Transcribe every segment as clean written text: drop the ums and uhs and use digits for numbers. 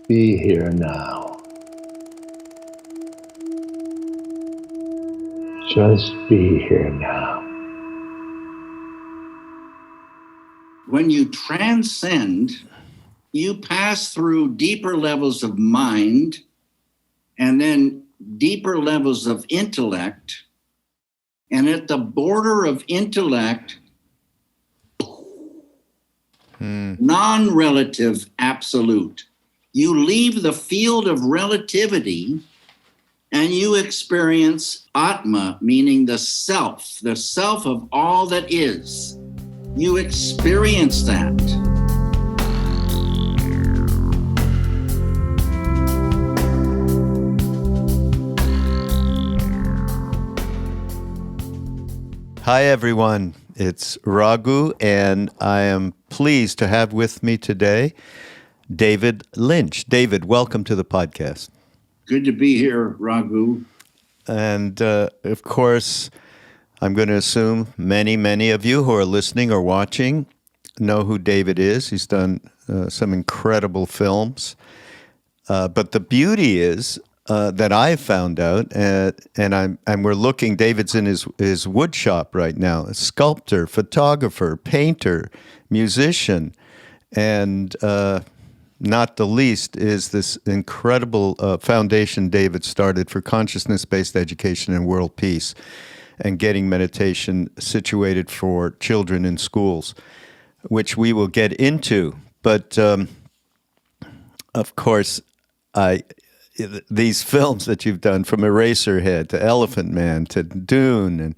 be here now. Just be here now. When you transcend, you pass through deeper levels of mind and then deeper levels of intellect. And at the border of intellect, non-relative absolute. You leave the field of relativity and you experience Atma, meaning the self of all that is. You experience that. Hi, everyone. It's Raghu, and I am pleased to have with me today David Lynch. David, welcome to the podcast. Good to be here, Raghu. And, of course, I'm going to assume many of you who are listening or watching know who David is. He's done some incredible films. But the beauty is that I found out, and we're looking, David's in his wood shop right now, a sculptor, photographer, painter, musician, and not the least is this incredible foundation David started for consciousness-based education and world peace and getting meditation situated for children in schools, which we will get into. But, of course, these films that you've done, from Eraserhead to Elephant Man to Dune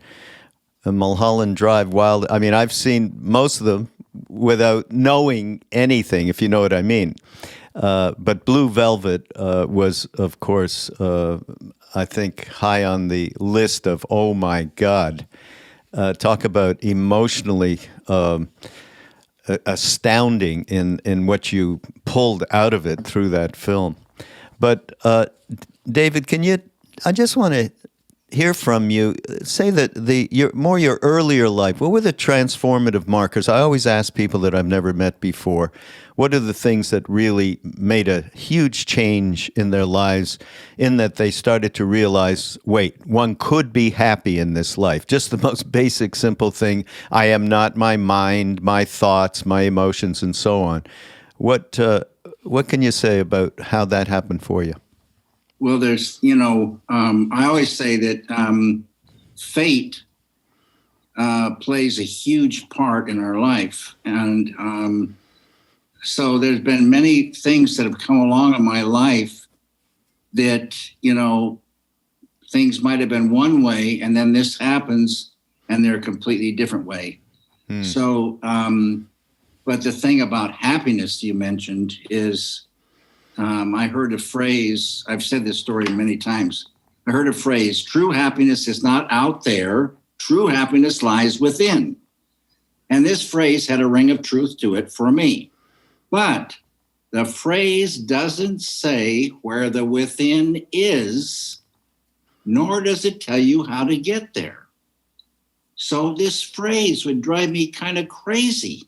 and Mulholland Drive, I've seen most of them without knowing anything, if you know what I mean. But Blue Velvet was, of course, I think, high on the list of, oh my God, talk about emotionally astounding in what you pulled out of it through that film. But David, I just want to hear from you. Say that your earlier life, what were the transformative markers? I always ask people that I've never met before, what are the things that really made a huge change in their lives, in that they started to realize, wait, one could be happy in this life. Just the most basic, simple thing. I am not my mind, my thoughts, my emotions, and so on. What can you say about how that happened for you? Well, there's, I always say that fate plays a huge part in our life. And so there's been many things that have come along in my life that, things might have been one way, and then this happens and they're a completely different way. So, but the thing about happiness you mentioned is, I heard a phrase, I've said this story many times. I heard a phrase, true happiness is not out there, true happiness lies within. And this phrase had a ring of truth to it for me. But the phrase doesn't say where the within is, nor does it tell you how to get there. So this phrase would drive me kind of crazy.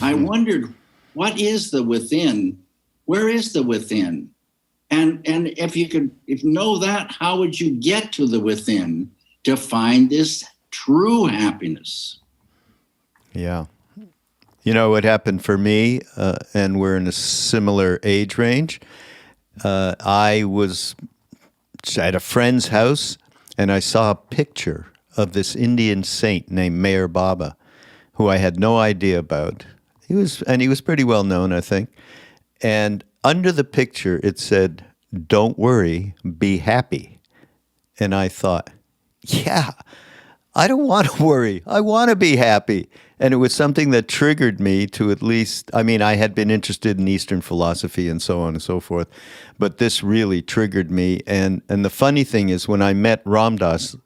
I wondered, what is the within? Where is the within? And if you know that, how would you get to the within to find this true happiness? Yeah. You know what happened for me, and we're in a similar age range. I was at a friend's house, and I saw a picture of this Indian saint named Meher Baba, who I had no idea about. He was pretty well known, I think. And under the picture, it said, "Don't worry, be happy." And I thought, yeah, I don't want to worry. I want to be happy. And it was something that triggered me to at least, I had been interested in Eastern philosophy and so on and so forth, but this really triggered me. And the funny thing is, when I met Ram Dass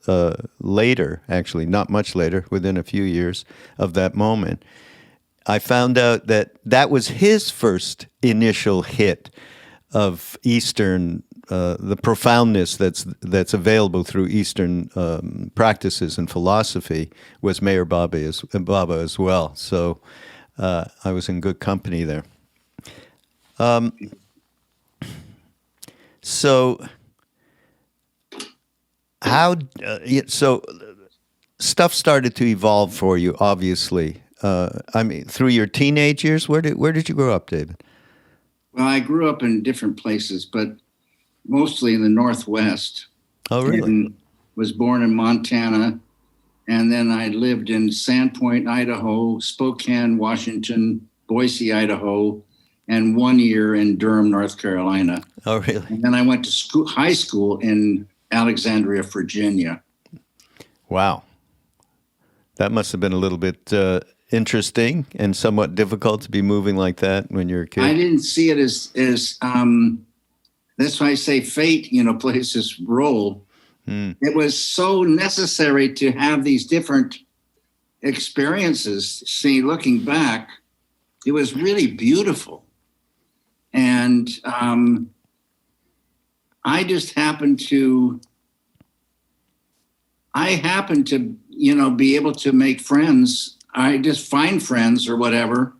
later, actually not much later, within a few years of that moment, I found out that was his first initial hit of Eastern, the profoundness that's available through Eastern practices and philosophy, was Meher Baba as well. So I was in good company there. So how? So stuff started to evolve for you, obviously. I mean, through your teenage years. Where did you grow up, David? Well, I grew up in different places, but mostly in the Northwest. Oh, really? And was born in Montana, and then I lived in Sandpoint, Idaho, Spokane, Washington, Boise, Idaho, and 1 year in Durham, North Carolina. Oh, really? And then I went to high school in Alexandria, Virginia. Wow. That must have been a little bit interesting and somewhat difficult to be moving like that when you're a kid. I didn't see it as that's why I say fate, plays this role. It was so necessary to have these different experiences. See, looking back, it was really beautiful. And I happened to, be able to make friends. I just find friends or whatever.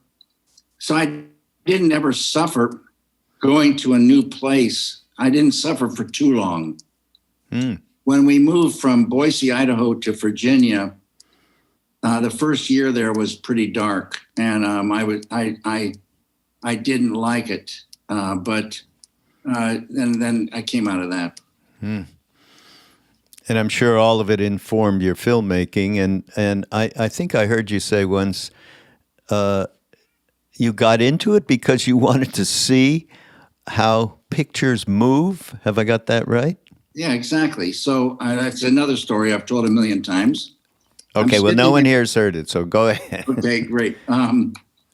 So I didn't ever suffer going to a new place. I didn't suffer for too long. When we moved from Boise, Idaho to Virginia, the first year there was pretty dark, and I didn't like it. But then I came out of that. And I'm sure all of it informed your filmmaking. And I think I heard you say once you got into it because you wanted to see how pictures move. Have I got that right? Yeah, exactly. So that's another story I've told a million times. Okay, well, no one here's heard it, so go ahead. Okay, great.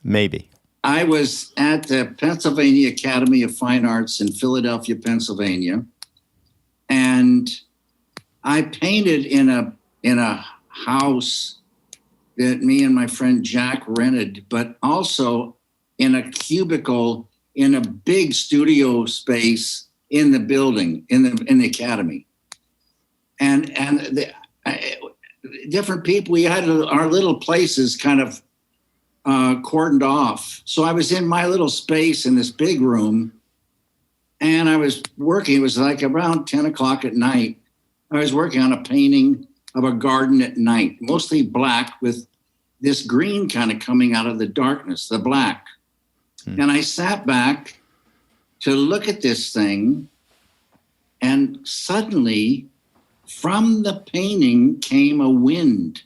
Maybe. I was at the Pennsylvania Academy of Fine Arts in Philadelphia, Pennsylvania, and I painted in a house that me and my friend Jack rented, but also in a cubicle in a big studio space in the building, in the academy. And different people, we had our little places kind of cordoned off. So I was in my little space in this big room, and I was working. It was like around 10 o'clock at night. I was working on a painting of a garden at night, mostly black with this green kind of coming out of the darkness, the black. And I sat back to look at this thing, and suddenly from the painting came a wind,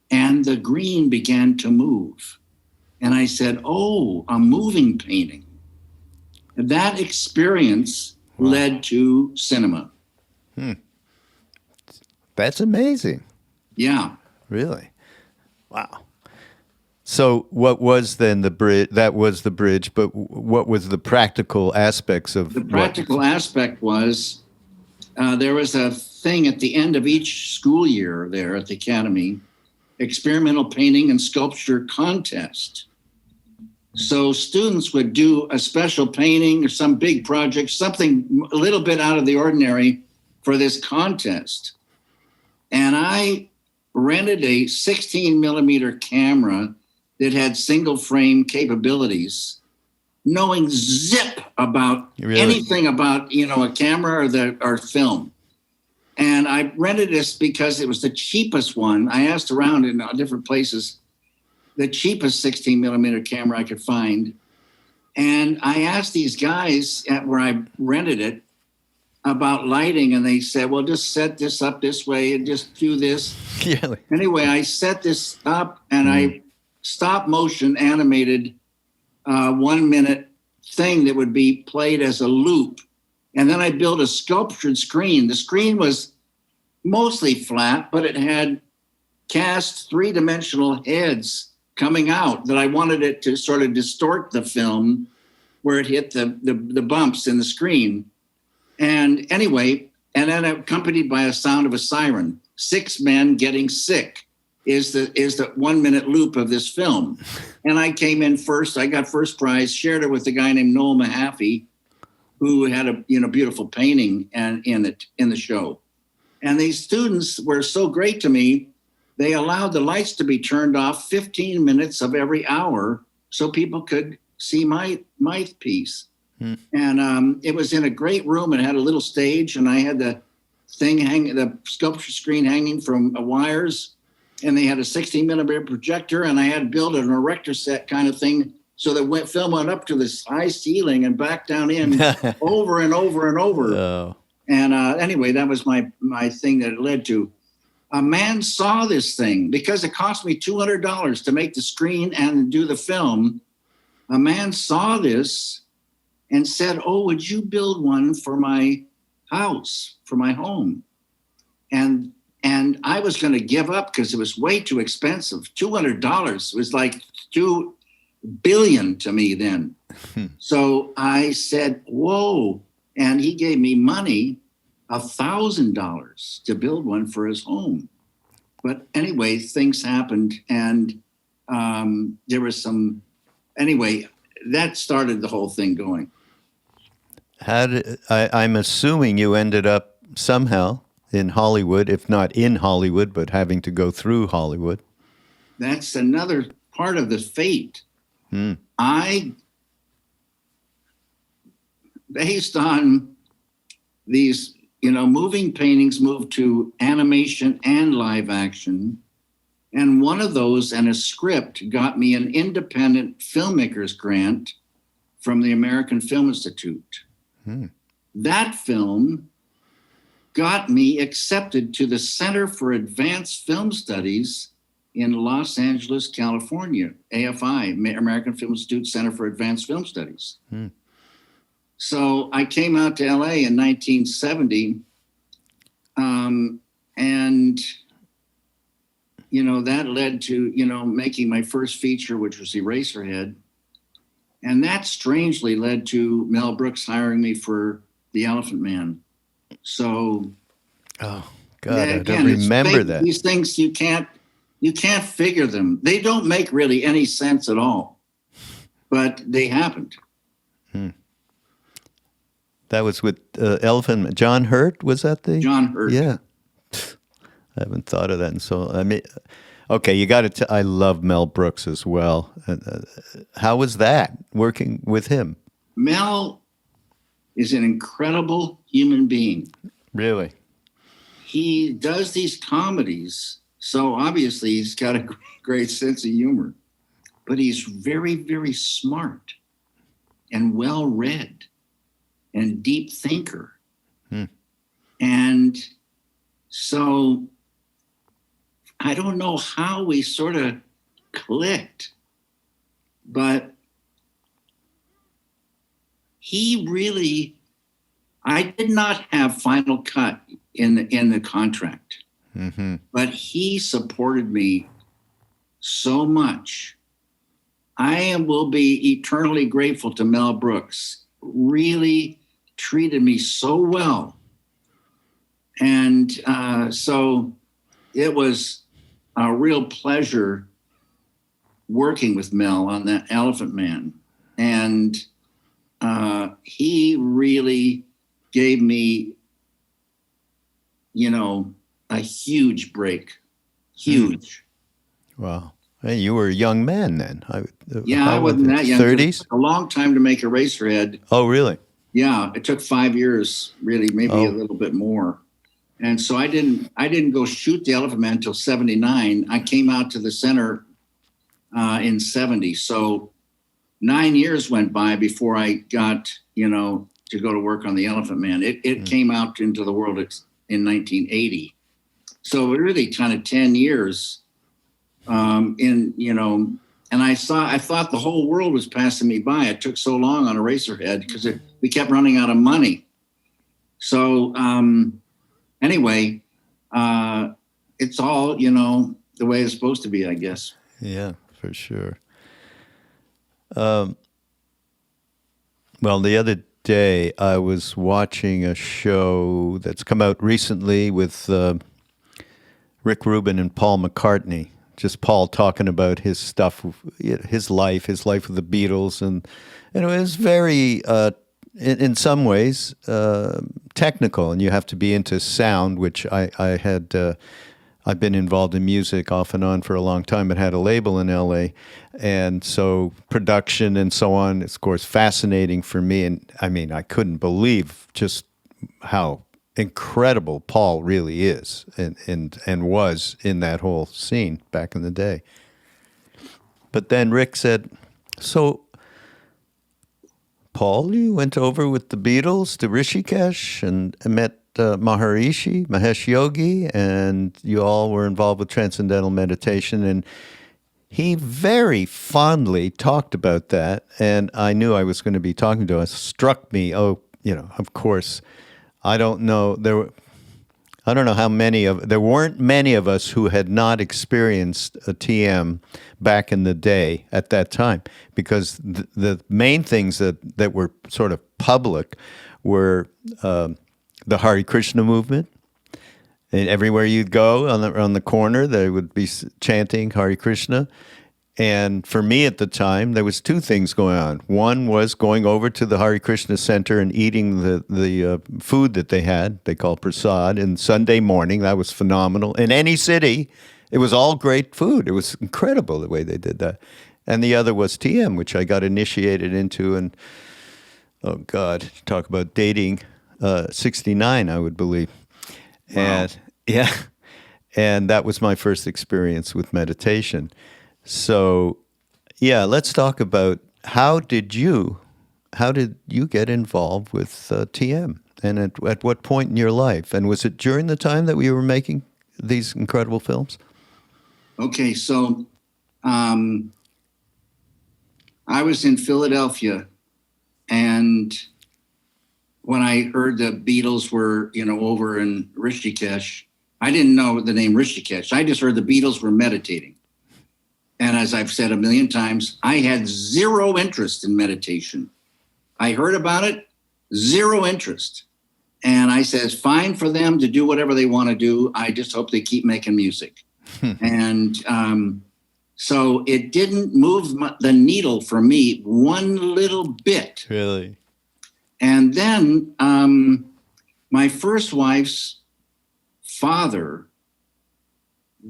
and the green began to move. And I said, oh, a moving painting. That experience led to cinema. That's amazing. Yeah. Really? Wow. So what was then the bridge? That was the bridge, but what was the practical aspects of the practical aspect was there was a thing at the end of each school year there at the Academy, experimental painting and sculpture contest. So students would do a special painting or some big project, something a little bit out of the ordinary for this contest. And I rented a 16 millimeter camera that had single frame capabilities, knowing zip about anything about, a camera or film. And I rented this because it was the cheapest one. I asked around in different places, the cheapest 16 millimeter camera I could find. And I asked these guys where I rented it about lighting, and they said, well, just set this up this way and just do this. Yeah. Anyway, I set this up, and I stop motion animated 1 minute thing that would be played as a loop. And then I built a sculptured screen. The screen was mostly flat, but it had cast three-dimensional heads coming out that I wanted it to sort of distort the film where it hit the bumps in the screen. And anyway, and then accompanied by a sound of a siren, 6 men getting sick is the 1 minute loop of this film. And I came in first. I got first prize, shared it with a guy named Noel Mahaffey, who had a beautiful painting in the show. And these students were so great to me, they allowed the lights to be turned off 15 minutes of every hour so people could see my piece. And it was in a great room. It had a little stage, and I had the sculpture screen hanging from wires, and they had a 16mm projector, and I had to build an erector set kind of thing so that film went up to this high ceiling and back down in over and over and over. Oh. And anyway, that was my thing that it led to. A man saw this thing because it cost me $200 to make the screen and do the film. A man saw this and said, "Oh, would you build one for my house, for my home?" And I was going to give up because it was way too expensive. $200 was like $2 billion to me then. So I said, "Whoa." And he gave me money, $1,000 to build one for his home. But anyway, things happened, and there was some, anyway, that started the whole thing going. I'm assuming you ended up somehow in Hollywood, if not in Hollywood, but having to go through Hollywood. That's another part of the fate. I, based on these, moving paintings, moved to animation and live action. And one of those and a script got me an independent filmmakers grant from the American Film Institute. That film got me accepted to the Center for Advanced Film Studies in Los Angeles, California, AFI, American Film Institute Center for Advanced Film Studies. So I came out to LA in 1970, and that led to, making my first feature, which was Eraserhead. And that strangely led to Mel Brooks hiring me for The Elephant Man. So, oh God, I don't remember that. These things you can't figure them. They don't make really any sense at all, but they happened. That was with Elephant. John Hurt, was that the John Hurt? Yeah, I haven't thought of that, and so I mean. Okay, you got to. I love Mel Brooks as well. How was that working with him? Mel is an incredible human being. Really? He does these comedies, so obviously he's got a great sense of humor. But he's very, very smart and well-read and deep thinker. And so I don't know how we sort of clicked, but he really, I did not have final cut in the contract, but he supported me so much. I will be eternally grateful to Mel Brooks. Really treated me so well. And so it was a real pleasure working with Mel on that Elephant Man. And he really gave me, a huge break. Huge. Wow. Hey, you were a young man then. I wasn't that young. 30s? It took a long time to make Eraserhead. Oh, really? Yeah, it took 5 years, really, maybe a little bit more. And so I didn't go shoot the Elephant Man until 79. I came out to the center in 70. So 9 years went by before I got, to go to work on the Elephant Man. It came out into the world in 1980. So really kind of 10 years and I thought the whole world was passing me by. It took so long on Eraserhead because we kept running out of money. So anyway, it's all, the way it's supposed to be, I guess. Yeah, for sure. Well, the other day I was watching a show that's come out recently with Rick Rubin and Paul McCartney. Just Paul talking about his stuff, his life with the Beatles, and it was very, in some ways, technical, and you have to be into sound, which I had I've been involved in music off and on for a long time, but had a label in LA. And so production and so on is, of course, fascinating for me. And I mean, I couldn't believe just how incredible Paul really is and was in that whole scene back in the day. But then Rick said, so, Paul, you went over with the Beatles to Rishikesh and met Mahesh Yogi, and you all were involved with Transcendental Meditation. And he very fondly talked about that, and I knew I was going to be talking to him. It struck me, of course, I don't know, there weren't many of us who had not experienced a TM back in the day at that time, because the main things that were sort of public were the Hare Krishna movement. And everywhere you'd go on the corner, they would be chanting Hare Krishna. And for me at the time, there was two things going on. One was going over to the Hare Krishna Center and eating the food that they had, they call prasad, and Sunday morning. That was phenomenal. In any city, it was all great food. It was incredible the way they did that. And the other was TM, which I got initiated into. And, oh, God, talk about dating, 69, I would believe. Wow. And, yeah, and that was my first experience with meditation. So, yeah, let's talk about how did you get involved with TM, and at what point in your life? And was it during the time that we were making these incredible films? Okay, so I was in Philadelphia, and when I heard the Beatles were, over in Rishikesh, I didn't know the name Rishikesh. I just heard the Beatles were meditating. And as I've said a million times, I had zero interest in meditation. I heard about it, zero interest. And I said, it's fine for them to do whatever they want to do. I just hope they keep making music. And so it didn't move the needle for me one little bit. Really? And then my first wife's father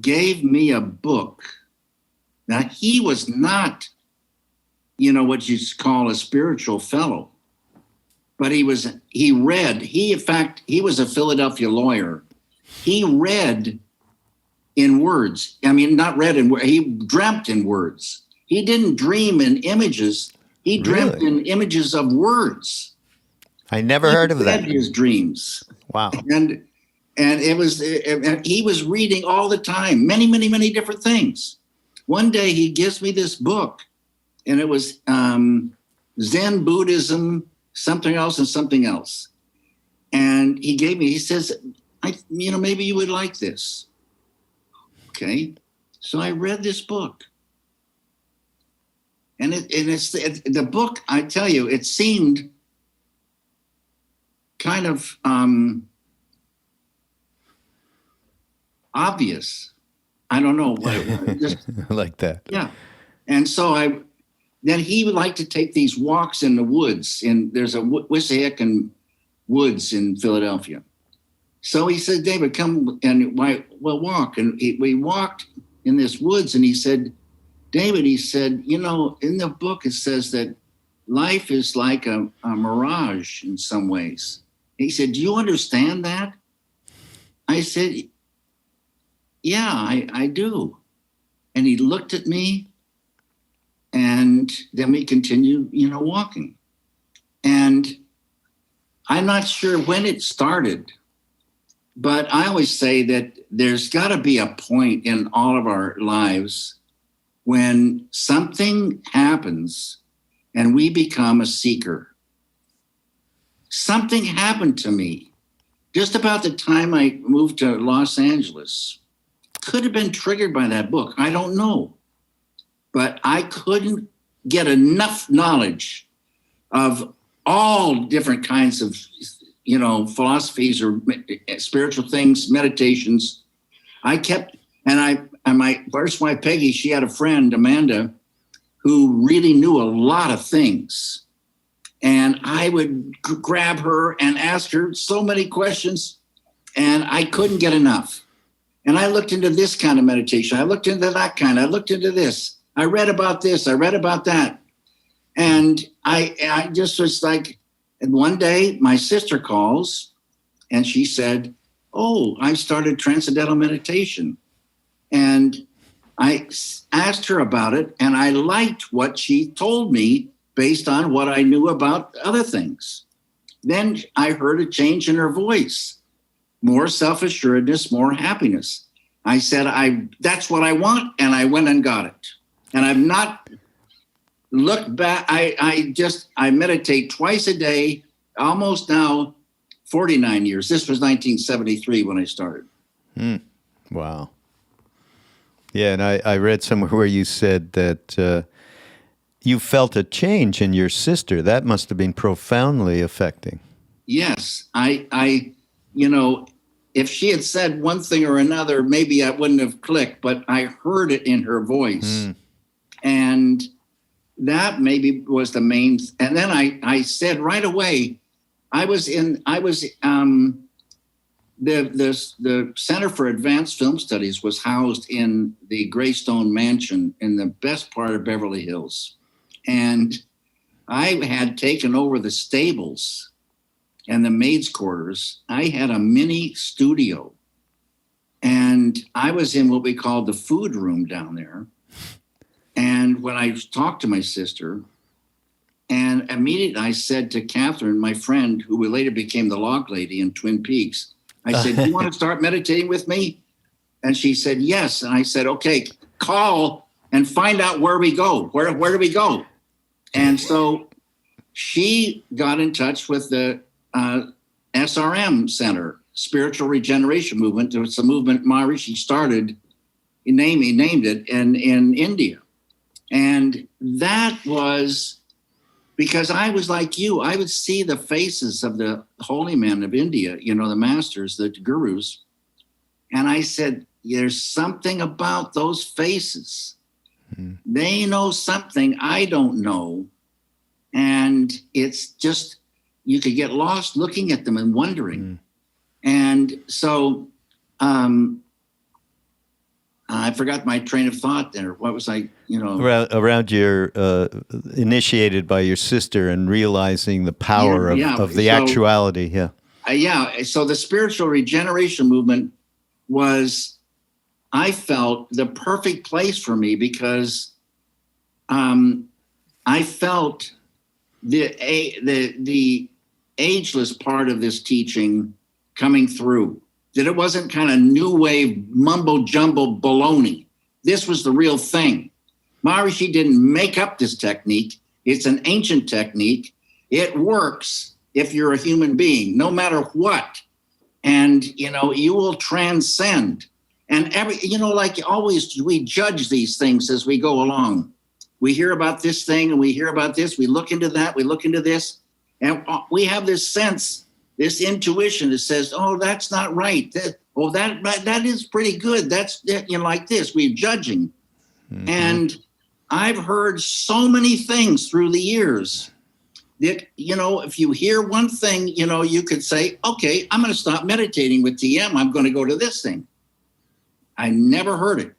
gave me a book. Now, he was not, what you call a spiritual fellow, but he was a Philadelphia lawyer. He read in words. I mean, not read in words, he dreamt in words. He didn't dream in images. He dreamt in images of words. I never heard of that. His dreams. Wow. And he was reading all the time, many, many, many different things. One day he gives me this book, and it was Zen Buddhism, something else and something else. And he says, maybe you would like this. Okay. So I read this book. And it's the book, I tell you, it seemed kind of obvious. I don't know. Just, like that. Yeah. And so then he would like to take these walks in the woods. There's a Wissahickon woods in Philadelphia. So he said, David, come and we'll walk. And we walked in this woods, and he said, David, he said, in the book it says that life is like a mirage in some ways. He said, do you understand that? I said, yeah, I do. And he looked at me, and then we continued, walking. And I'm not sure when it started, but I always say that there's got to be a point in all of our lives when something happens and we become a seeker. Something happened to me just about the time I moved to Los Angeles. Could have been triggered by that book. I don't know. But I couldn't get enough knowledge of all different kinds of, philosophies or spiritual things, meditations. I kept, and my first wife, Peggy, she had a friend, Amanda, who really knew a lot of things. And I would grab her and ask her so many questions, and I couldn't get enough. And I looked into this kind of meditation. I looked into that kind. I looked into this. I read about this. I read about that. And I just was like, and one day my sister calls and she said, oh, I started Transcendental Meditation. And I asked her about it, and I liked what she told me based on what I knew about other things. Then I heard a change in her voice, more self-assuredness, more happiness. I said, that's what I want, and I went and got it. And I've not looked back. I meditate twice a day, almost now 49 years. This was 1973 when I started. Wow. Yeah, and I read somewhere where you said that you felt a change in your sister. That must have been profoundly affecting. Yes. If she had said one thing or another, maybe I wouldn't have clicked, but I heard it in her voice. And that maybe was the main. And then I said right away, the Center for Advanced Film Studies was housed in the Greystone Mansion in the best part of Beverly Hills. And I had taken over the stables and the maids' quarters. I had a mini studio. And I was in what we called the food room down there. And when I talked to my sister, and immediately I said to Catherine, my friend, who later became the log lady in Twin Peaks, I said, do you want to start meditating with me? And she said, yes. And I said, okay, call and find out where we go. Where do we go? And so she got in touch with the SRM Center, Spiritual Regeneration Movement. It was a movement Maharishi started, he named it in India. And that was because I was like you. I would see the faces of the holy men of India, the masters, the gurus. And I said, there's something about those faces. They know something I don't know. And it's just, you could get lost looking at them and wondering. And so I forgot my train of thought there. What was I, Around your, initiated by your sister and realizing the power of the actuality. So the spiritual regeneration movement was, I felt, the perfect place for me because I felt the ageless part of this teaching coming through. That it wasn't kind of new wave mumbo jumbo baloney. This was the real thing. Maharishi didn't make up this technique. It's an ancient technique. It works if you're a human being, no matter what. And, you will transcend. And like always, we judge these things as we go along. We hear about this thing and we hear about this. We look into that. We look into this. And we have this sense, this intuition that says, oh, that's not right. That is pretty good. That's, like this. We're judging. And I've heard so many things through the years that, if you hear one thing, you could say, okay, I'm going to stop meditating with TM. I'm going to go to this thing. I never heard it.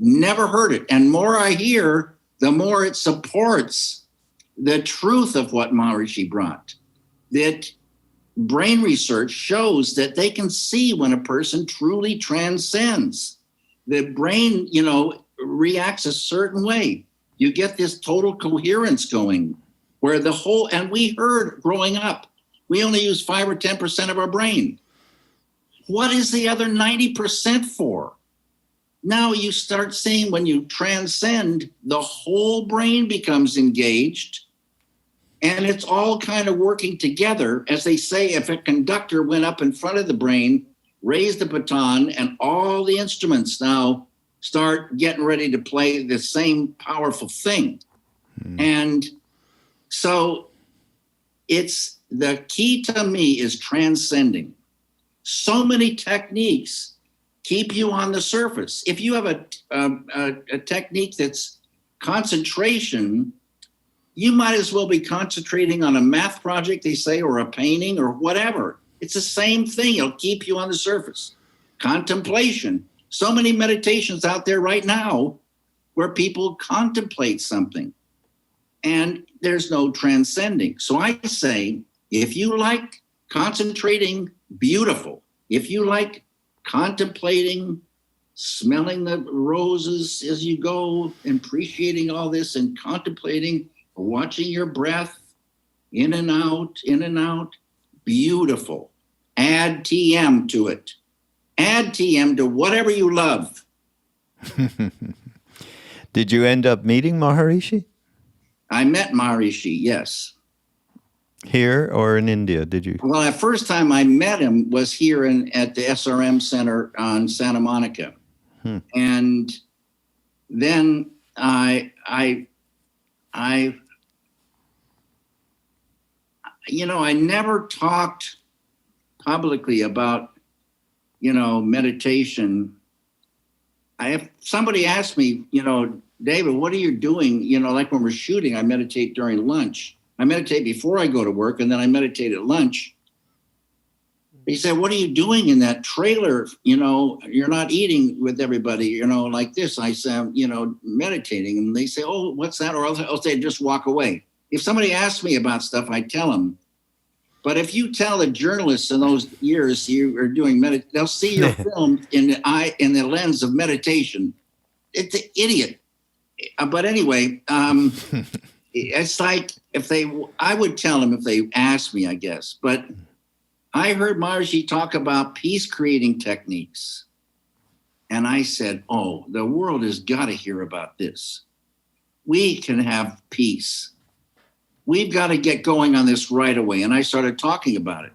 Never heard it. And more I hear, the more it supports the truth of what Maharishi brought. That brain research shows that they can see when a person truly transcends. The brain, reacts a certain way. You get this total coherence going where and we heard growing up, we only use 5 or 10% of our brain. What is the other 90% for? Now you start seeing when you transcend, the whole brain becomes engaged. And it's all kind of working together. As they say, if a conductor went up in front of the brain, raised the baton, and all the instruments now start getting ready to play the same powerful thing. And so it's the key to me is transcending. So many techniques keep you on the surface. If you have a technique that's concentration, you might as well be concentrating on a math project, they say, or a painting or whatever. It's the same thing. It'll keep you on the surface. Contemplation, so many meditations out there right now where people contemplate something and there's no transcending. So I say, if you like concentrating, beautiful. If you like contemplating, smelling the roses as you go, appreciating all this and contemplating, watching your breath in and out, beautiful. Add TM to it. Add TM to whatever you love. Did you end up meeting Maharishi? I met Maharishi, yes. Here or in India, did you? Well, the first time I met him was here at the SRM Center on Santa Monica. And then I never talked publicly about, meditation. Somebody asked me, David, what are you doing? Like when we're shooting, I meditate during lunch. I meditate before I go to work, and then I meditate at lunch. He said, what are you doing in that trailer? You're not eating with everybody, like this. I said, meditating. And they say, oh, what's that? Or I'll say, just walk away. If somebody asks me about stuff, I tell them. But if you tell the journalists in those years you are doing they'll see your film in the lens of meditation. It's an idiot. But anyway, it's like I would tell them if they asked me, I guess. But I heard Maharishi talk about peace creating techniques. And I said, oh, the world has got to hear about this. We can have peace. We've got to get going on this right away. And I started talking about it.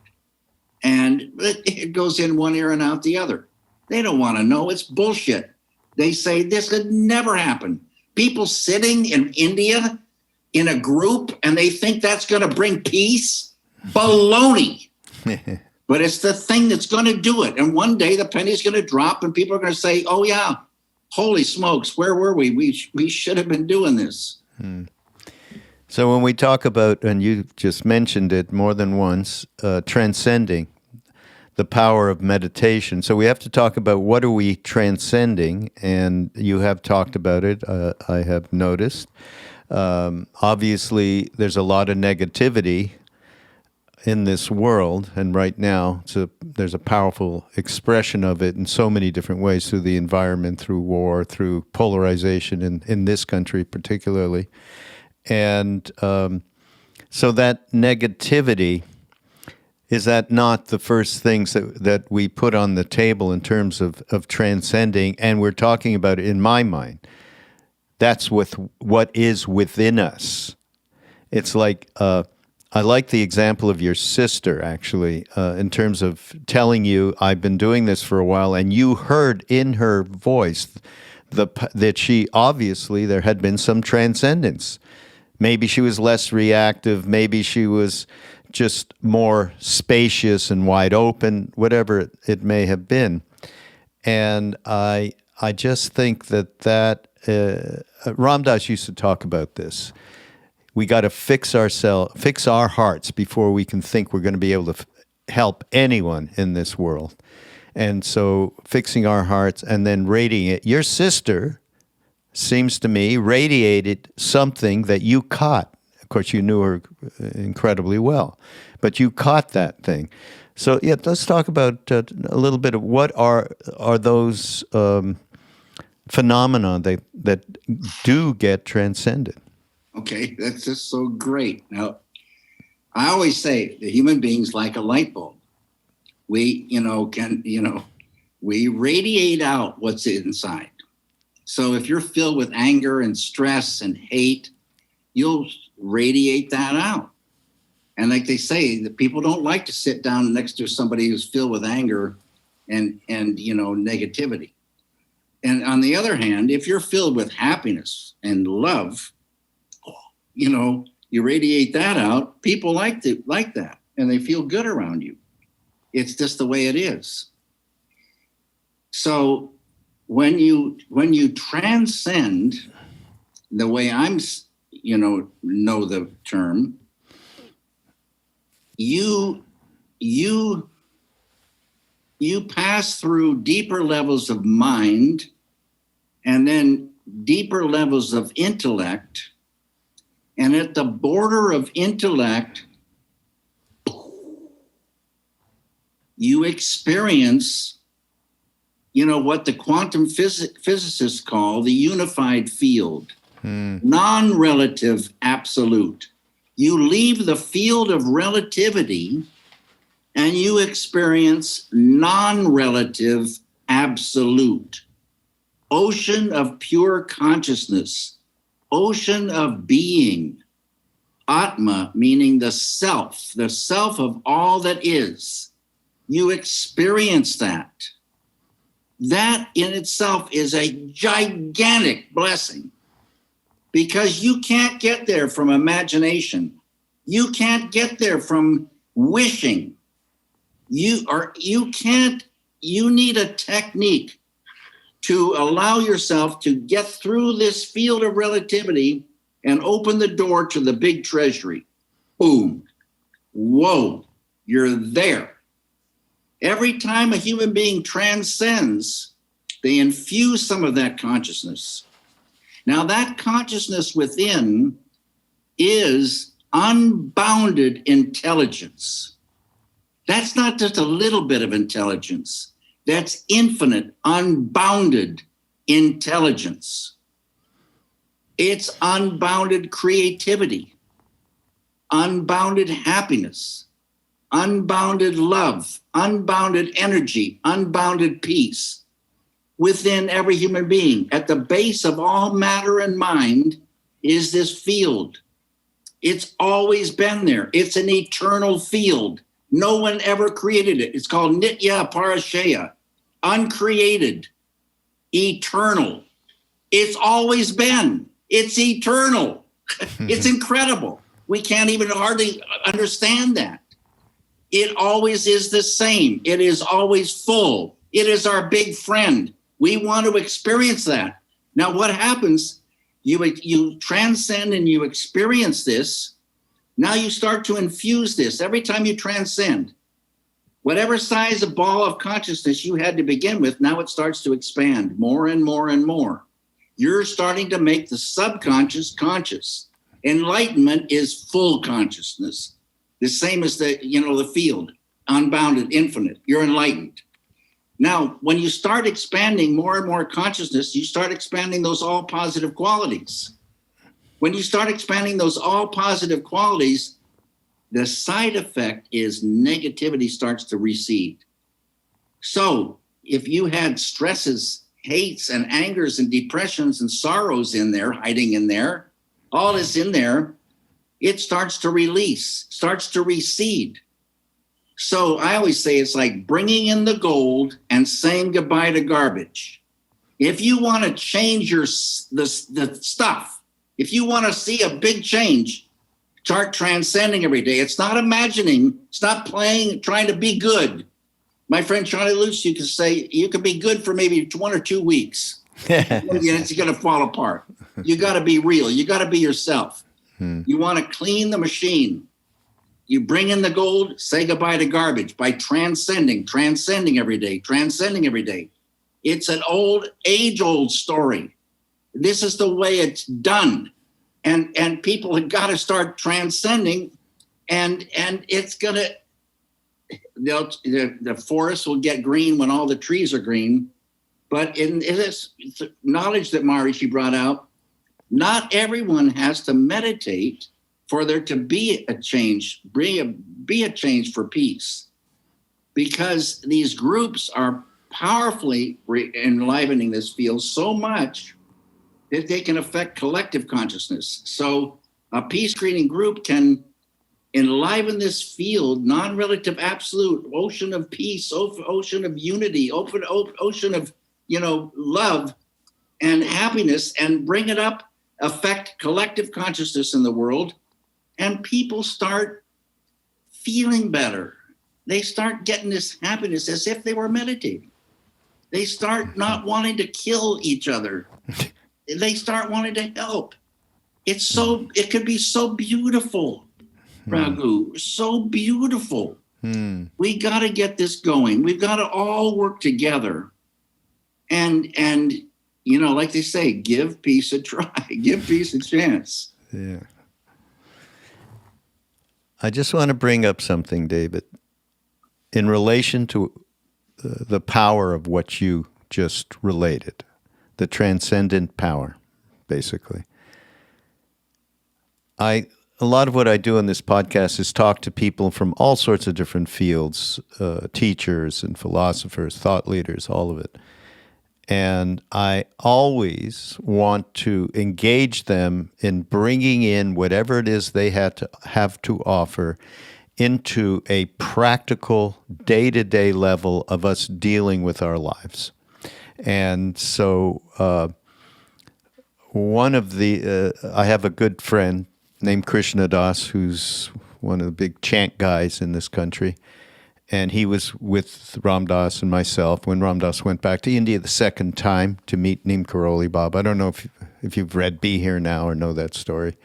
And it goes in one ear and out the other. They don't want to know. It's bullshit. They say this could never happen. People sitting in India in a group and they think that's going to bring peace? Baloney. But it's the thing that's going to do it. And one day the penny's going to drop and people are going to say, oh, yeah, holy smokes, where were we? We should have been doing this. So when we talk about, and you just mentioned it more than once, transcending, the power of meditation. So we have to talk about what are we transcending, and you have talked about it, I have noticed. Obviously, there's a lot of negativity in this world, and right now there's a powerful expression of it in so many different ways, through the environment, through war, through polarization in this country particularly. And so that negativity, is that not the first things that we put on the table in terms of transcending? And we're talking about, in my mind, that's with what is within us. It's like, I like the example of your sister, actually, in terms of telling you, I've been doing this for a while, and you heard in her voice that she, obviously, there had been some transcendence. Maybe she was less reactive. Maybe she was just more spacious and wide open, whatever it may have been. And I just think that Ram Dass used to talk about this. We got to fix our hearts before we can think we're going to be able to help anyone in this world. And so fixing our hearts and then radiating it. Your sister, seems to me, radiated something that you caught. Of course, you knew her incredibly well, but you caught that thing. So, yeah, let's talk about a little bit of what are those phenomena that do get transcended. Okay, that's just so great. Now, I always say the human being's like a light bulb. We, we radiate out what's inside. So if you're filled with anger and stress and hate, you'll radiate that out. And like they say, the people don't like to sit down next to somebody who's filled with anger and negativity. And on the other hand, if you're filled with happiness and love, you radiate that out. People like that, and they feel good around you. It's just the way it is. So when you transcend, the way I'm, know the term, you you pass through deeper levels of mind and then deeper levels of intellect. And at the border of intellect, you experience, what the quantum physicists call the unified field, non-relative absolute. You leave the field of relativity and you experience non-relative absolute. Ocean of pure consciousness, ocean of being, Atma, meaning the self of all that is. You experience that. That in itself is a gigantic blessing because you can't get there from imagination. You can't get there from wishing. You need a technique to allow yourself to get through this field of relativity and open the door to the big treasury. Boom. Whoa, you're there. Every time a human being transcends, they infuse some of that consciousness. Now, that consciousness within is unbounded intelligence. That's not just a little bit of intelligence. That's infinite, unbounded intelligence. It's unbounded creativity, unbounded happiness, unbounded love, unbounded energy, unbounded peace within every human being. At the base of all matter and mind is this field. It's always been there. It's an eternal field. No one ever created it. It's called Nitya Parashaya, uncreated, eternal. It's always been. It's eternal. It's incredible. We can't even hardly understand that. It always is the same. It is always full. It is our big friend. We want to experience that. Now, what happens? You transcend and you experience this. Now you start to infuse this. Every time you transcend, whatever size of ball of consciousness you had to begin with, now it starts to expand more and more and more. You're starting to make the subconscious conscious. Enlightenment is full consciousness. The same as the field, unbounded, infinite. You're enlightened. Now, when you start expanding more and more consciousness, you start expanding those all positive qualities. When you start expanding those all positive qualities, the side effect is negativity starts to recede. So if you had stresses, hates, and angers, and depressions, and sorrows in there, hiding in there, all is in there, it starts to release, starts to recede. So I always say it's like bringing in the gold and saying goodbye to garbage. If you want to change the stuff, if you want to see a big change, start transcending every day. It's not imagining, stop playing, trying to be good. My friend Charlie Lutz, you could say you could be good for maybe 1 or 2 weeks. It's going to fall apart. You got to be real. You got to be yourself. You want to clean the machine. You bring in the gold, say goodbye to garbage by transcending every day, transcending every day. It's an age-old story. This is the way it's done. And people have got to start transcending, and it's going to, the forest will get green when all the trees are green. But in this knowledge that Maharishi brought out, not everyone has to meditate for there to be a change, be a change for peace. Because these groups are powerfully enlivening this field so much that they can affect collective consciousness. So a peace-creating group can enliven this field, non-relative absolute, ocean of peace, ocean of unity, ocean of love and happiness, and bring it up, affect collective consciousness in the world, and people start feeling better. They start getting this happiness as if they were meditating. They start not wanting to kill each other. They start wanting to help. It could be so beautiful, Raghu, so beautiful. We got to get this going. We've got to all work together. And like they say, give peace a try, give peace a chance. Yeah. I just want to bring up something, David, in relation to the power of what you just related, the transcendent power, basically. A lot of what I do on this podcast is talk to people from all sorts of different fields, teachers and philosophers, thought leaders, all of it. And I always want to engage them in bringing in whatever it is they have to offer into a practical day-to-day level of us dealing with our lives. And so I have a good friend named Krishna Das, who's one of the big chant guys in this country. And he was with Ram Dass and myself when Ram Dass went back to India the second time to meet Neem Karoli Baba. I don't know if you've read Be Here Now or know that story.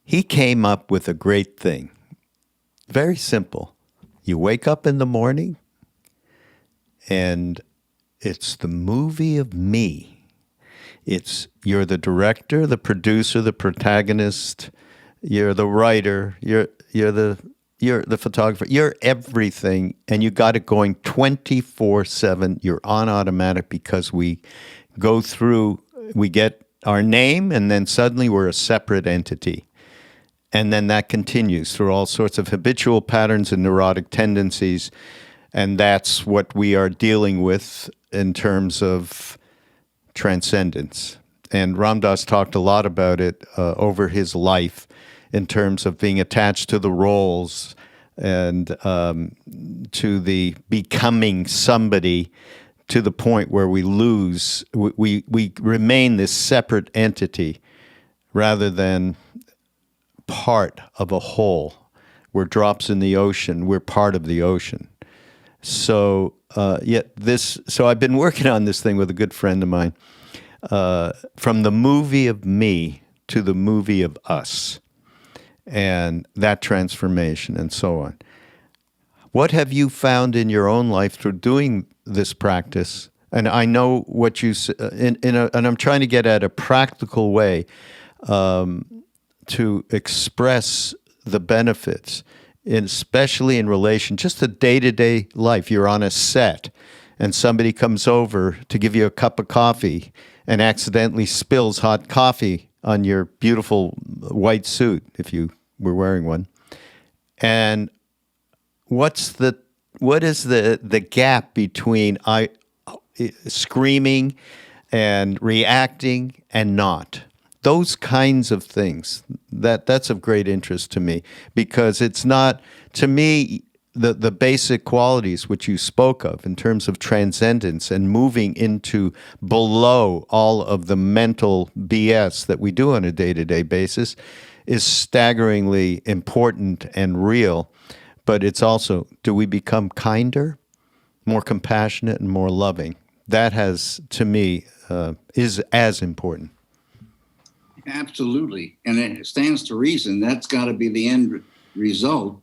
He came up with a great thing. Very simple. You wake up in the morning and it's the movie of me. You're the director, the producer, the protagonist, you're the writer, you're the photographer, you're everything, and you got it going 24/7. You're on automatic because we get our name, and then suddenly we're a separate entity. And then that continues through all sorts of habitual patterns and neurotic tendencies, and that's what we are dealing with in terms of transcendence. And Ram Dass talked a lot about it over his life in terms of being attached to the roles and to the becoming somebody to the point where we remain this separate entity rather than part of a whole. We're drops in the ocean. We're part of the ocean. So I've been working on this thing with a good friend of mine, from the movie of me to the movie of us, and that transformation and so on. What have you found in your own life through doing this practice? And I know what you and I'm trying to get at a practical way to express the benefits, especially in relation just to day-to-day life. You're on a set and somebody comes over to give you a cup of coffee and accidentally spills hot coffee on your beautiful white suit, if you were wearing one. And what is the gap between screaming and reacting and not? Those kinds of things, that's of great interest to me, because it's not, to me, the basic qualities which you spoke of in terms of transcendence and moving into below all of the mental BS that we do on a day-to-day basis is staggeringly important and real. But it's also, do we become kinder, more compassionate, and more loving? That has, to me, is as important. Absolutely. And it stands to reason that's got to be the end result.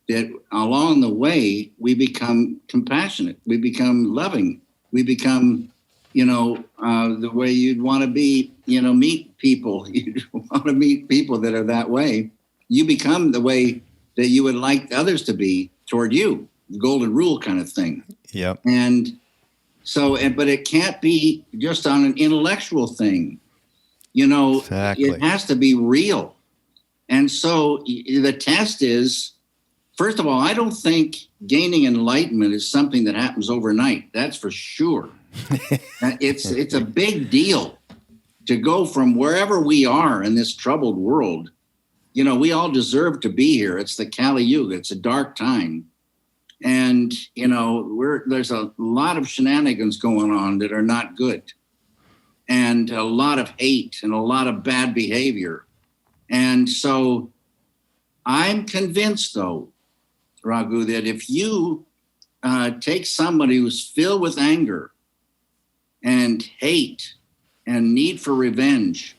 That along the way, we become compassionate, we become loving, we become, the way you'd want to be, meet people. You want to meet people that are that way. You become the way that you would like others to be toward you, the golden rule kind of thing. Yeah. And so, but it can't be just on an intellectual thing. Exactly. It has to be real. And so the test is, first of all, I don't think gaining enlightenment is something that happens overnight. That's for sure. It's a big deal to go from wherever we are in this troubled world. We all deserve to be here. It's the Kali Yuga. It's a dark time. And, there's a lot of shenanigans going on that are not good. And a lot of hate and a lot of bad behavior. And so I'm convinced, though, Raghu, that if you take somebody who's filled with anger and hate and need for revenge,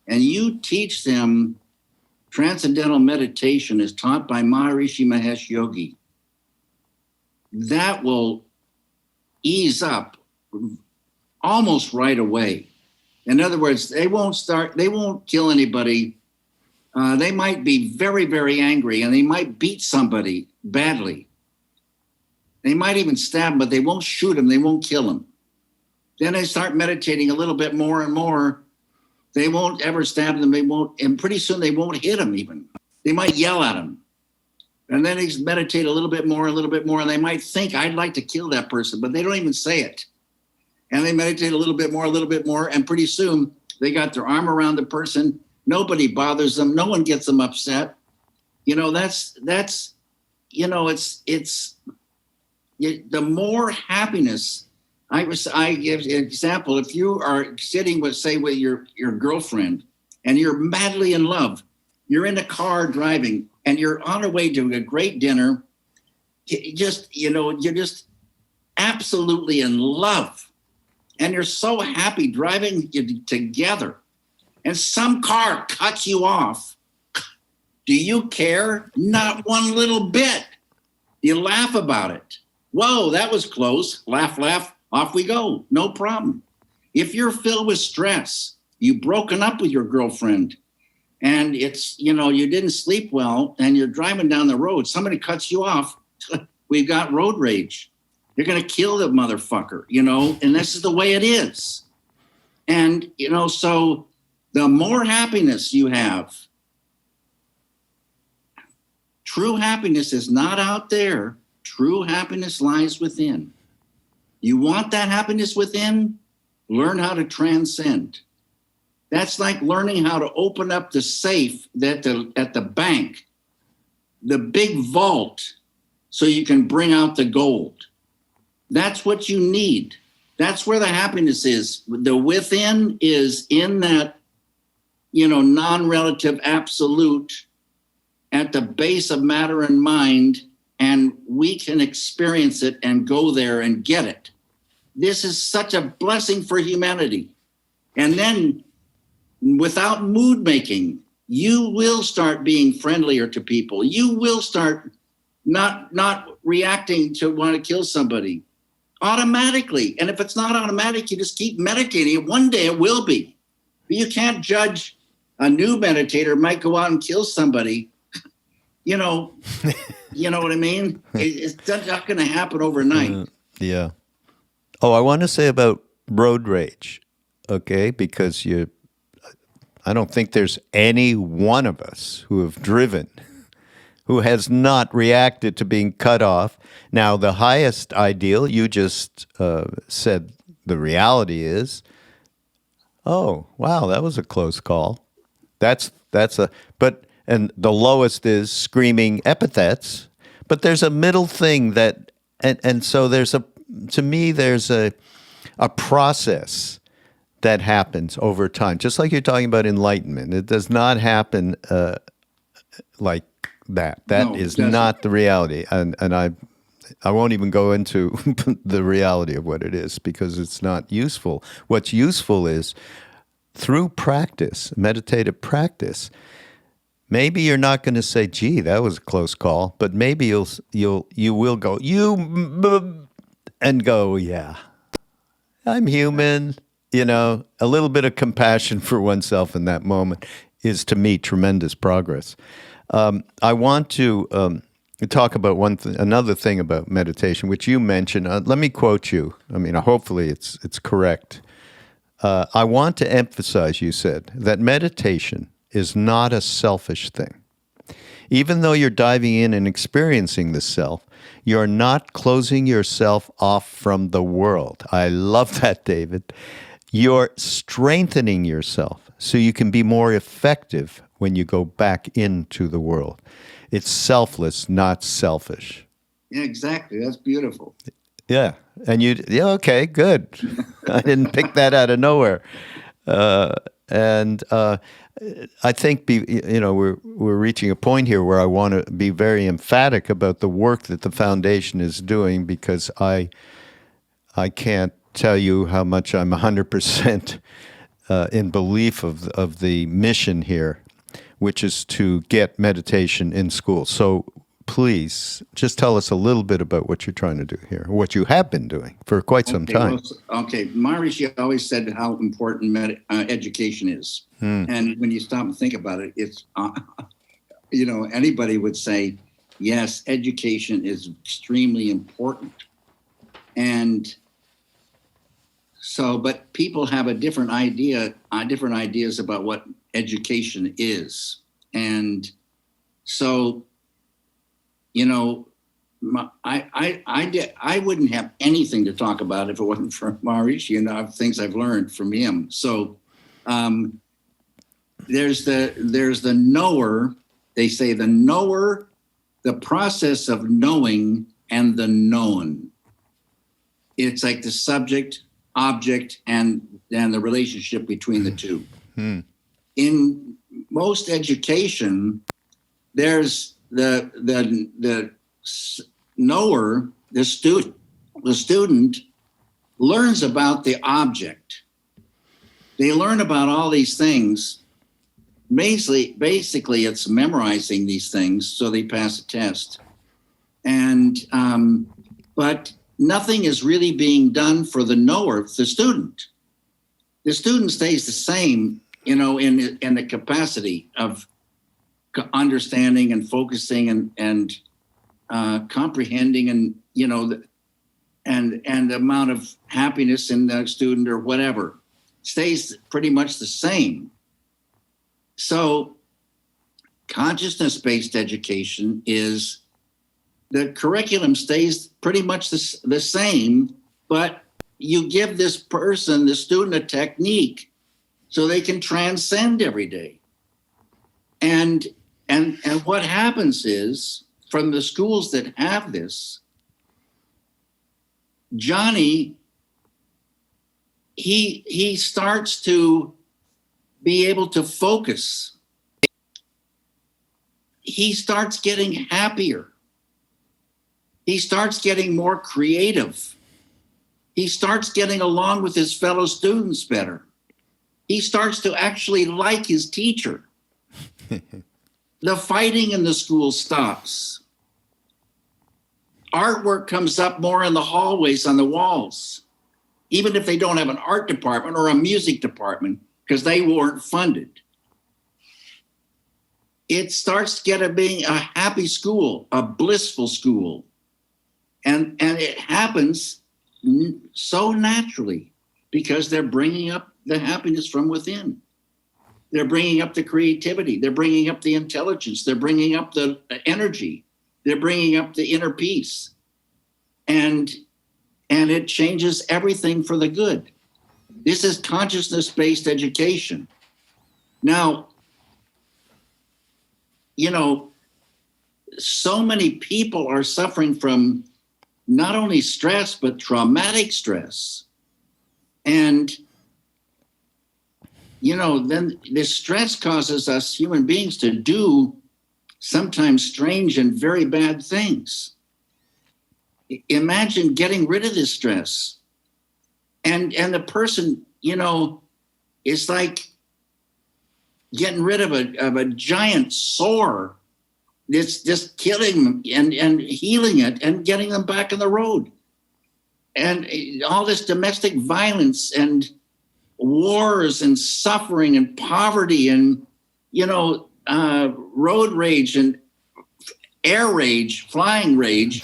and you teach them Transcendental Meditation as taught by Maharishi Mahesh Yogi, that will ease up almost right away. In other words, they won't kill anybody. They might be very, very angry, and they might beat somebody badly. They might even stab them, but they won't shoot them. They won't kill them. Then they start meditating a little bit more and more. They won't ever stab them. They won't, and pretty soon they won't hit them even. They might yell at them. And then they meditate a little bit more, and they might think, I'd like to kill that person, but they don't even say it. And they meditate a little bit more, and pretty soon they got their arm around the person. Nobody bothers them. No one gets them upset. That's the more happiness. I give an example. If you are sitting with your girlfriend and you're madly in love, you're in a car driving and you're on your way to a great dinner, you're just absolutely in love. And you're so happy driving together. And some car cuts you off. Do you care? Not one little bit. You laugh about it. Whoa, that was close. Laugh, laugh. Off we go. No problem. If you're filled with stress, you've broken up with your girlfriend, and it's, you didn't sleep well, and you're driving down the road, somebody cuts you off, we've got road rage. You're going to kill the motherfucker, and this is the way it is. And, so the more happiness you have, true happiness is not out there. True happiness lies within. You want that happiness within? Learn how to transcend. That's like learning how to open up the safe at the bank, the big vault, so you can bring out the gold. That's what you need. That's where the happiness is. The within is in that, non-relative absolute at the base of matter and mind, and we can experience it and go there and get it. This is such a blessing for humanity. And then without mood making, you will start being friendlier to people. You will start not reacting to want to kill somebody automatically. And if it's not automatic, you just keep meditating. One day it will be. But you can't judge a new meditator might go out and kill somebody. You know what I mean? It's not going to happen overnight. Yeah. Oh, I want to say about road rage, okay? Because I don't think there's any one of us who have driven who has not reacted to being cut off. Now, the highest ideal, you just said the reality is, oh, wow, that was a close call. And the lowest is screaming epithets, but there's a middle thing and so there's a process that happens over time, just like you're talking about enlightenment. It does not happen like that. That is not the reality, and I won't even go into the reality of what it is because it's not useful. What's useful is through practice, meditative practice. Maybe you're not going to say, "Gee, that was a close call," but maybe you will go, and go, "Yeah, I'm human." A little bit of compassion for oneself in that moment is, to me, tremendous progress. I want to talk about another thing about meditation, which you mentioned. Let me quote you. I mean, hopefully it's correct. I want to emphasize, you said, that meditation is not a selfish thing. Even though you're diving in and experiencing the self, you're not closing yourself off from the world. I love that, David. You're strengthening yourself so you can be more effective when you go back into the world. It's selfless, not selfish. Yeah, exactly. That's beautiful. Yeah. And okay, good. I didn't pick that out of nowhere. I think we're reaching a point here where I want to be very emphatic about the work that the foundation is doing, because I can't tell you how much I'm 100% in belief of the mission here, which is to get meditation in school. So please, just tell us a little bit about what you're trying to do here, what you have been doing for quite some time. Maharishi always said how important education is. And when you stop and think about it, it's, anybody would say, yes, education is extremely important. And so, but people have a different ideas about what education is. And so, I wouldn't have anything to talk about if it wasn't for Maharishi, things I've learned from him. So there's the knower. They say the knower, the process of knowing, and the known. It's like the subject, object, and the relationship between the two. In most education, there's the knower, the student learns about the object. They learn about all these things. Basically, it's memorizing these things so they pass a test. And but nothing is really being done for the knower, the student. The student stays the same, in the capacity of understanding and focusing and comprehending, and and the amount of happiness in the student or whatever stays pretty much the same. So consciousness-based education is the curriculum stays pretty much the same, but you give this person, the student, a technique so they can transcend every day. And what happens is, from the schools that have this, Johnny, he starts to be able to focus. He starts getting happier. He starts getting more creative. He starts getting along with his fellow students better. He starts to actually like his teacher. The fighting in the school stops. Artwork comes up more in the hallways, on the walls, even if they don't have an art department or a music department, because they weren't funded. It starts being a happy school, a blissful school. And it happens so naturally because they're bringing up the happiness from within. They're bringing up the creativity. They're bringing up the intelligence. They're bringing up the energy. They're bringing up the inner peace. And it changes everything for the good. This is consciousness-based education. Now, so many people are suffering from not only stress, but traumatic stress. And then this stress causes us human beings to do sometimes strange and very bad things. Imagine getting rid of this stress. And the person, is like getting rid of a giant sore. It's just killing them and healing it and getting them back on the road. And all this domestic violence and wars and suffering and poverty and, road rage and air rage, flying rage,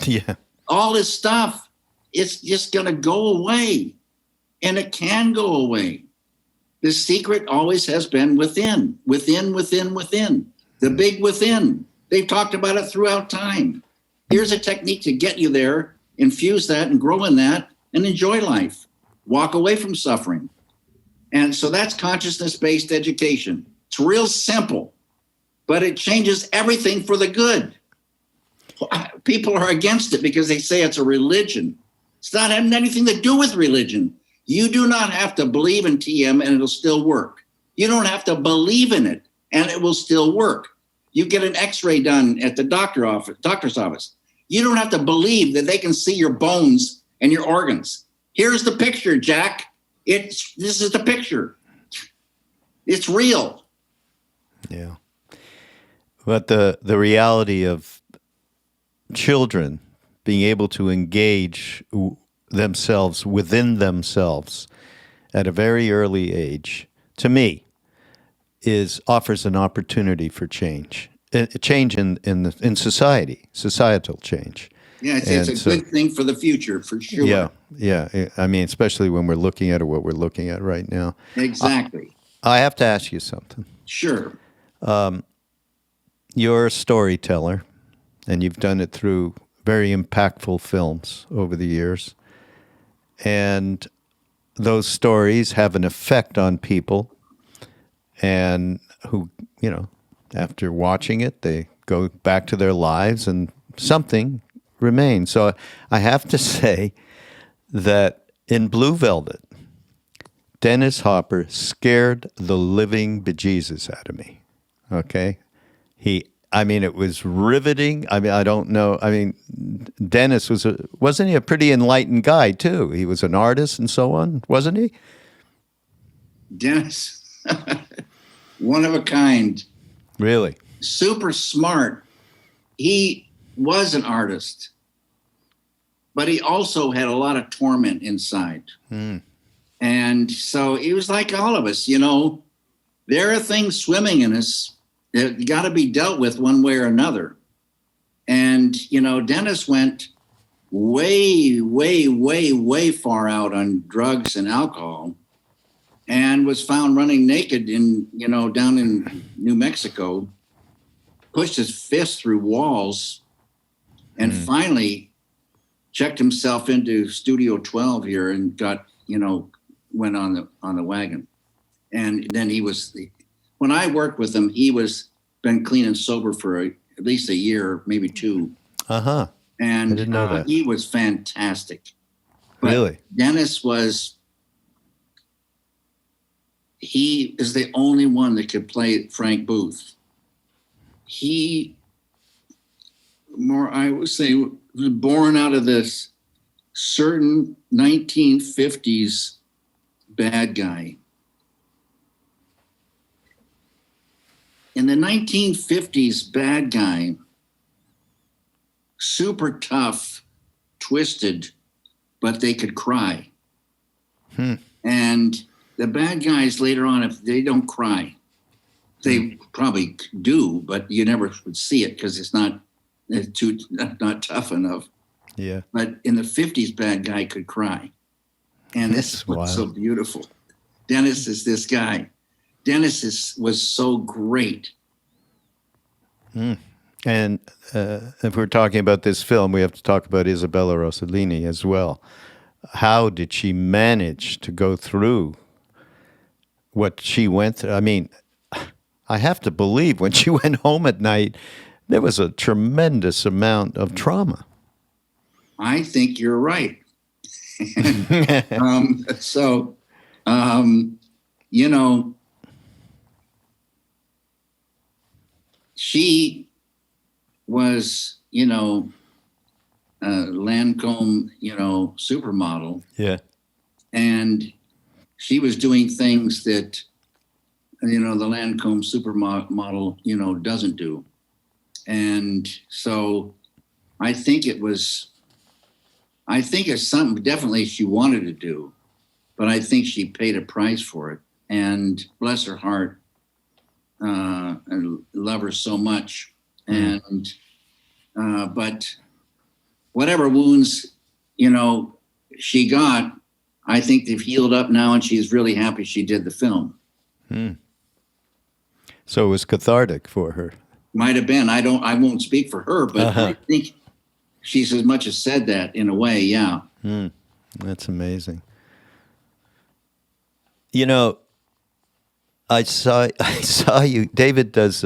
all this stuff, it's just going to go away. And it can go away. The secret always has been within, within, within, within, the big within. They've talked about it throughout time. Here's a technique to get you there, infuse that and grow in that and enjoy life. Walk away from suffering. And so that's consciousness-based education. It's real simple, but it changes everything for the good. People are against it because they say it's a religion. It's not having anything to do with religion. You do not have to believe in TM and it'll still work. You don't have to believe in it and it will still work. You get an x-ray done at the doctor's office. You don't have to believe that they can see your bones and your organs. Here's the picture, Jack. This is the picture. It's real. Yeah. But the reality of children being able to engage themselves within themselves at a very early age, to me, offers an opportunity for change. Change in society, societal change. Yeah, it's a good thing for the future, for sure. Yeah. I mean, especially when we're looking at what we're looking at right now. Exactly. I have to ask you something. Sure. You're a storyteller, and you've done it through very impactful films over the years. And those stories have an effect on people, and who, after watching it, they go back to their lives and something remains. So I have to say that in Blue Velvet, Dennis Hopper scared the living bejesus out of me. Okay? It was riveting. I don't know. Dennis wasn't he a pretty enlightened guy too? He was an artist and so on, wasn't he? Dennis, one of a kind. Really? Super smart. He was an artist, but he also had a lot of torment inside. And so he was like all of us, there are things swimming in us that got to be dealt with one way or another. And, Dennis went way, way, way, way far out on drugs and alcohol and was found running naked down in New Mexico, pushed his fist through walls, and finally checked himself into Studio 12 here and got, went on the wagon. And then when I worked with him, he been clean and sober for at least a year, maybe two. Uh-huh. And I didn't know that. He was fantastic. But really? Dennis he is the only one that could play Frank Booth. I would say, was born out of this certain 1950s bad guy. In the 1950s, bad guy, super tough, twisted, but they could cry. And the bad guys later on, if they don't cry, they probably do, but you never would see it because it's not tough enough. Yeah. But in the 50s, bad guy could cry. And that's what's so beautiful. Dennis is this guy. Dennis was so great. And if we're talking about this film, we have to talk about Isabella Rossellini as well. How did she manage to go through what she went through? I mean, I have to believe when she went home at night, there was a tremendous amount of trauma. I think you're right. She was, a Lancome, supermodel. Yeah. And she was doing things that, the Lancome supermodel, doesn't do. And so I think it's something definitely she wanted to do, but I think she paid a price for it. And bless her heart, I love her so much. And, but whatever wounds, she got, I think they've healed up now, and she's really happy she did the film. So it was cathartic for her. Might have been. I won't speak for her, but I think she's as much as said that in a way. Yeah. That's amazing. I saw you. David does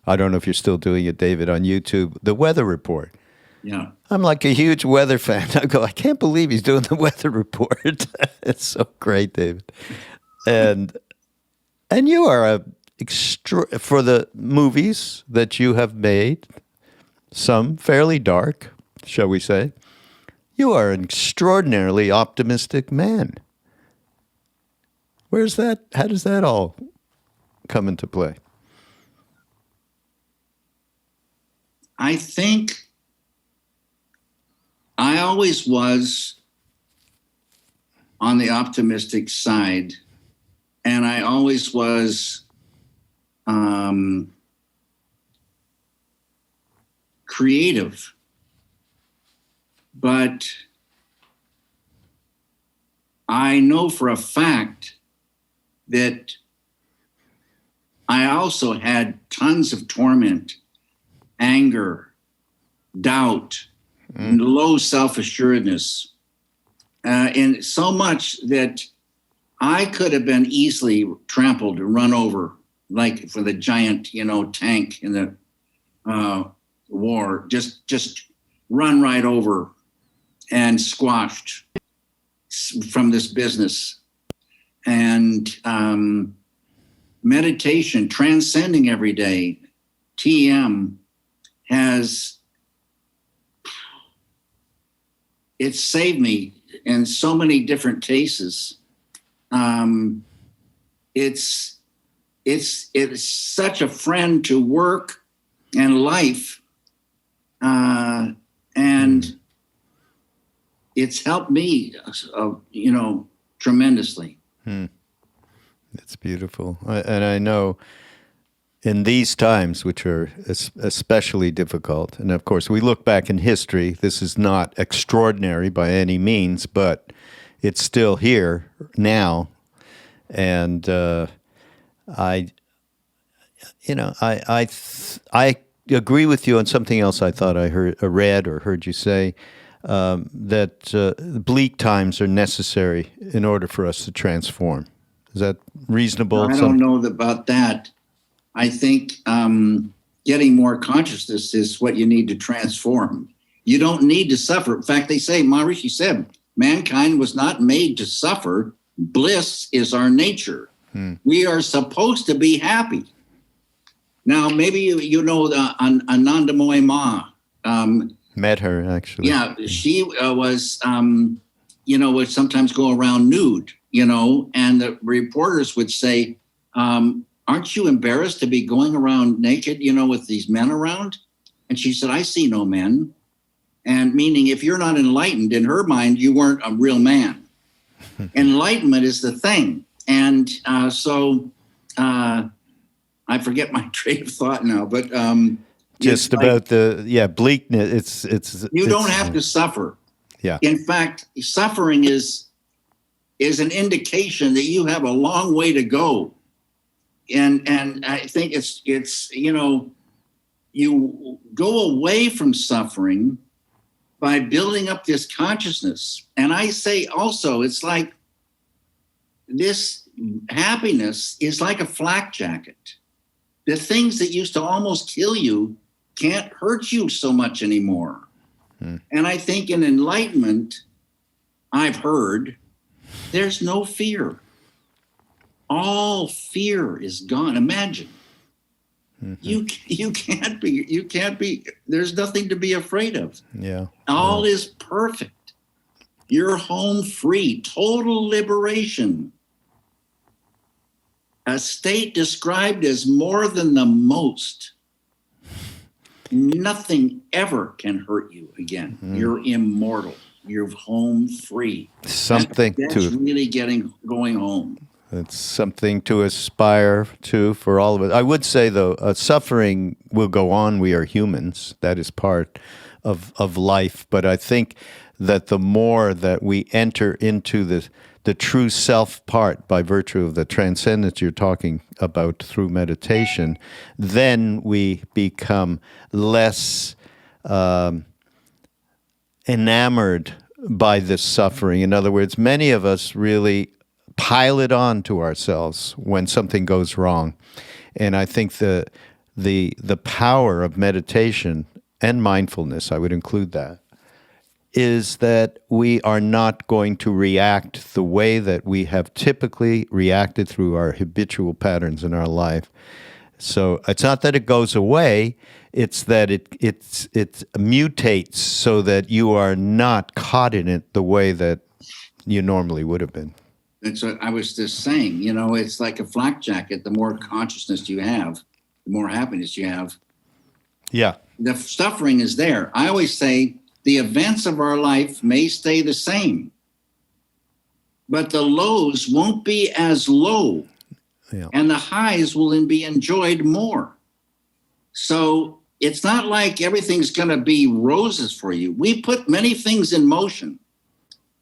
I don't know if you're still doing it, David, on YouTube, the weather report. Yeah. I'm like a huge weather fan. I go, I can't believe he's doing the weather report. It's so great, David. And you are for the movies that you have made, some fairly dark, shall we say, You are an extraordinarily optimistic man. Where's that? How does that all come into play? I think I always was on the optimistic side, and I always was creative. But I know for a fact that I also had tons of torment, anger, doubt, low self-assuredness, and so much that I could have been easily trampled and run over, like for the giant, tank in the war, just run right over and squashed from this business. And meditation, transcending every day, TM, it's saved me in so many different cases. It's such a friend to work and life, and it's helped me, tremendously. That's beautiful. And I know in these times, which are especially difficult, and of course we look back in history, this is not extraordinary by any means, but it's still here now. And I agree with you on something else I thought I read or heard you say, that bleak times are necessary in order for us to transform. Is that reasonable? I don't know about that. I think getting more consciousness is what you need to transform. You don't need to suffer. In fact, they say, Maharishi said, mankind was not made to suffer. Bliss is our nature. We are supposed to be happy. Now, maybe you know Anandamoy Ma. Met her, actually. Yeah, she was, would sometimes go around nude, and the reporters would say, aren't you embarrassed to be going around naked, with these men around? And she said, I see no men. And meaning, if you're not enlightened, in her mind, you weren't a real man. Enlightenment is the thing. And so I forget my train of thought now, but just about bleakness. You don't have to suffer. Yeah. In fact, suffering is an indication that you have a long way to go. And I think it's you go away from suffering by building up this consciousness. And I say also, it's like this happiness is like a flak jacket. The things that used to almost kill you can't hurt you so much anymore. And I think in enlightenment, I've heard, there's no fear. All fear is gone. Imagine. You can't be, there's nothing to be afraid of. Yeah. All is perfect. You're home free, total liberation. A state described as more than the most. Nothing ever can hurt you again. You're immortal. You're home free. Something that's really going home. It's something to aspire to for all of us. I would say, though, suffering will go on. We are humans. That is part of life. But I think that the more that we enter into the true self part by virtue of the transcendence you're talking about through meditation, then we become less enamored by this suffering. In other words, many of us really pile it on to ourselves when something goes wrong. And I think the power of meditation and mindfulness, I would include that, is that we are not going to react the way that we have typically reacted through our habitual patterns in our life. So it's not that it goes away, It's that it mutates so that you are not caught in it the way that you normally would have been. That's what I was just saying. You know, it's like a flak jacket. The more consciousness you have, the more happiness you have. Yeah. The suffering is there. I always say the events of our life may stay the same, but the lows won't be as low, and the highs will then be enjoyed more. So it's not like everything's going to be roses for you. We put many things in motion.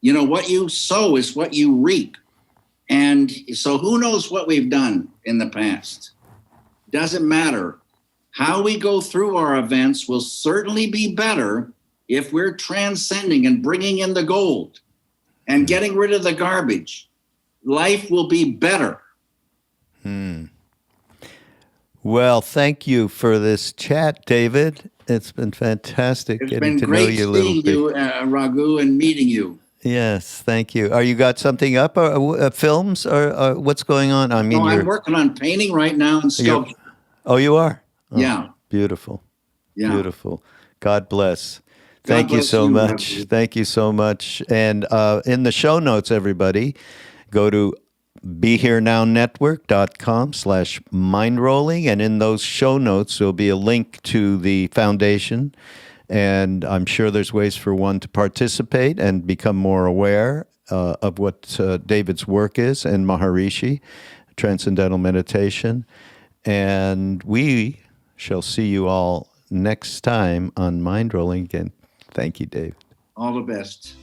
You know, what you sow is what you reap. And so who knows what we've done in the past? Doesn't matter. How we go through our events will certainly be better if we're transcending and bringing in the gold and getting rid of the garbage. Life will be better. Well, thank you for this chat, David. It's been fantastic getting to know you a little bit. It's been great seeing you, Raghu, and meeting you. Yes, thank you. Are you got something up, or films, or what's going on? I mean, I'm working on painting right now and sculpture. Oh, you are? Oh, yeah. Beautiful. Yeah. Beautiful. God bless. Thank you so much. Raghu. Thank you so much. And in the show notes, everybody, go to BeHereNowNetwork.com/mindrolling, and in those show notes, there'll be a link to the foundation. And I'm sure there's ways for one to participate and become more aware of what David's work is and Maharishi, Transcendental Meditation. And we shall see you all next time on Mindrolling again. Thank you, David. All the best.